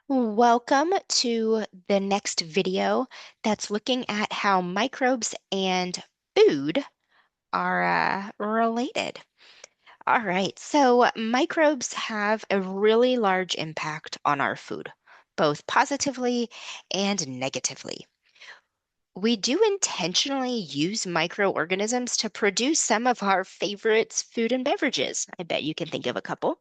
Welcome to the next video that's looking at how microbes and food are related. All right, so microbes have a really large impact on our food, both positively and negatively. We do intentionally use microorganisms to produce some of our favorites food and beverages. I bet you can think of a couple.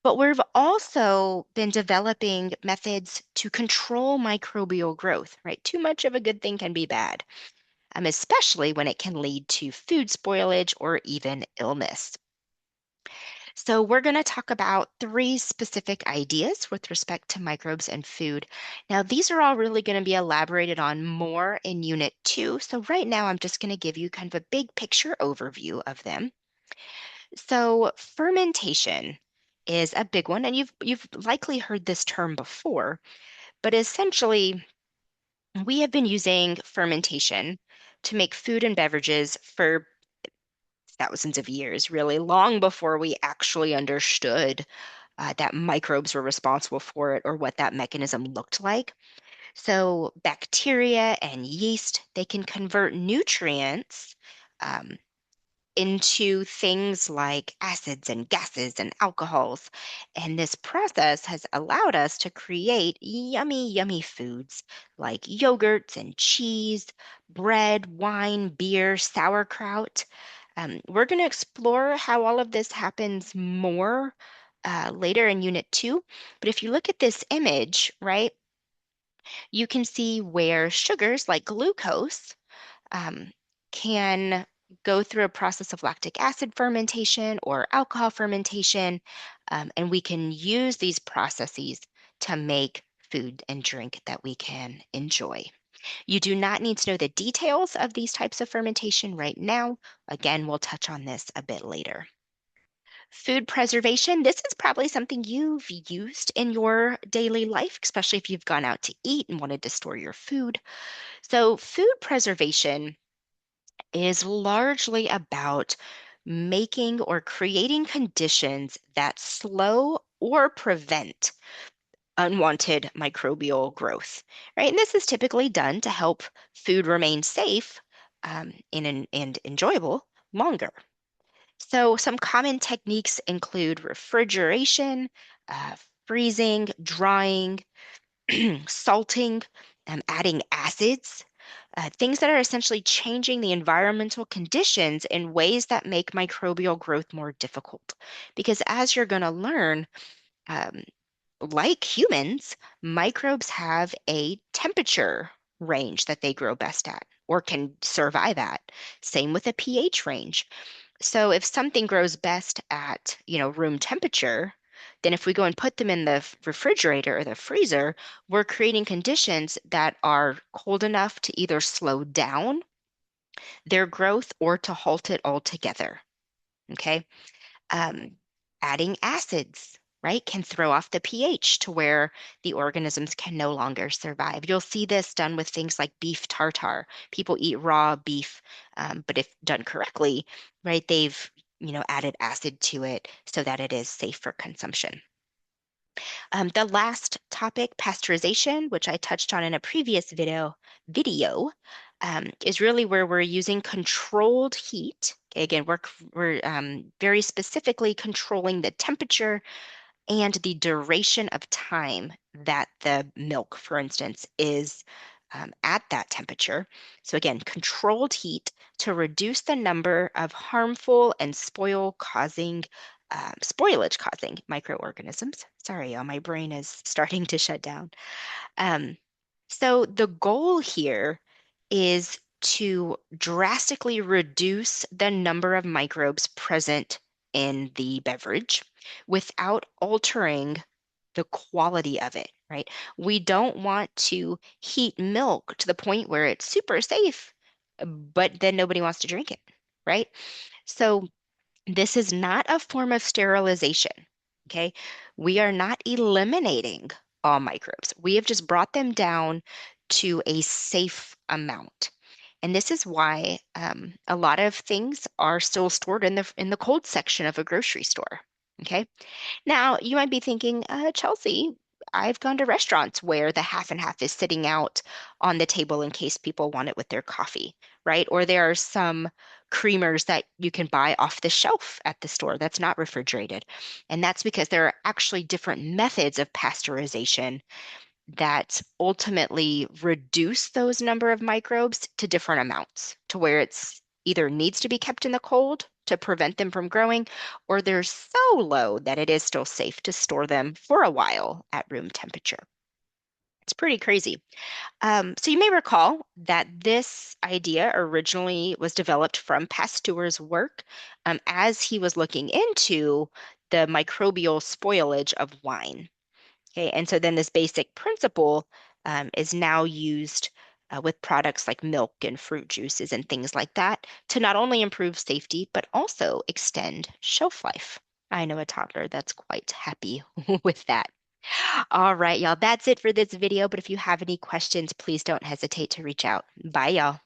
But we've also been developing methods to control microbial growth, right? Too much of a good thing can be bad, especially when it can lead to food spoilage or even illness. So, we're going to talk about three specific ideas with respect to microbes and food. Now, these are all really going to be elaborated on more in Unit 2. So, right now, I'm just going to give you kind of a big picture overview of them. So fermentation is a big one, and you've likely heard this term before, but essentially we have been using fermentation to make food and beverages for thousands of years, really long before we actually understood that microbes were responsible for it or what that mechanism looked like. So bacteria and yeast, they can convert nutrients um, into things like acids and gases and alcohols. And this process has allowed us to create yummy, yummy foods like yogurts and cheese, bread, wine, beer, sauerkraut. We're going to explore how all of this happens more later in Unit 2. But if you look at this image, right, you can see where sugars like glucose um, can go through a process of lactic acid fermentation or alcohol fermentation, and we can use these processes to make food and drink that we can enjoy. You do not need to know the details of these types of fermentation right now. Again, we'll touch on this a bit later. Food preservation, this is probably something you've used in your daily life, especially if you've gone out to eat and wanted to store your food. So, food preservation is largely about making or creating conditions that slow or prevent unwanted microbial growth, right? And this is typically done to help food remain safe and enjoyable longer. So, some common techniques include refrigeration, uh, freezing, drying, salting, adding acids, things that are essentially changing the environmental conditions in ways that make microbial growth more difficult. Because as you're going to learn, um, like humans, microbes have a temperature range that they grow best at or can survive at. Same with a pH range. So if something grows best at, room temperature, then if we go and put them in the refrigerator or the freezer, we're creating conditions that are cold enough to either slow down their growth or to halt it altogether. Okay. Um, Adding acids, right, can throw off the pH to where the organisms can no longer survive. You'll see this done with things like beef tartare. People eat raw beef, but if done correctly, right, they've added acid to it so that it is safe for consumption. The last topic, pasteurization, which I touched on in a previous video, is really where we're using controlled heat. Okay, again, we're very specifically controlling the temperature and the duration of time that the milk, for instance, is at that temperature. So again, controlled heat to reduce the number of harmful and spoilage causing microorganisms. Sorry, y'all, my brain is starting to shut down. Um, so the goal here is to drastically reduce the number of microbes present in the beverage without altering the quality of it, right? We don't want to heat milk to the point where it's super safe, but then nobody wants to drink it, right? So this is not a form of sterilization, okay? We are not eliminating all microbes. We have just brought them down to a safe amount. And this is why a lot of things are still stored in the cold section of a grocery store. Okay. Now you might be thinking, Chelsea, I've gone to restaurants where the half and half is sitting out on the table in case people want it with their coffee, right? Or there are some creamers that you can buy off the shelf at the store that's not refrigerated. And that's because there are actually different methods of pasteurization that ultimately reduce those number of microbes to different amounts to where it's either needs to be kept in the cold to prevent them from growing, or they're so low that it is still safe to store them for a while at room temperature. It's pretty crazy. So you may recall that this idea originally was developed from Pasteur's work as he was looking into the microbial spoilage of wine. Okay, and so then this basic principle is now used with products like milk and fruit juices and things like that to not only improve safety, but also extend shelf life. I know a toddler that's quite happy with that. All right, y'all, that's it for this video. But if you have any questions, please don't hesitate to reach out. Bye, y'all.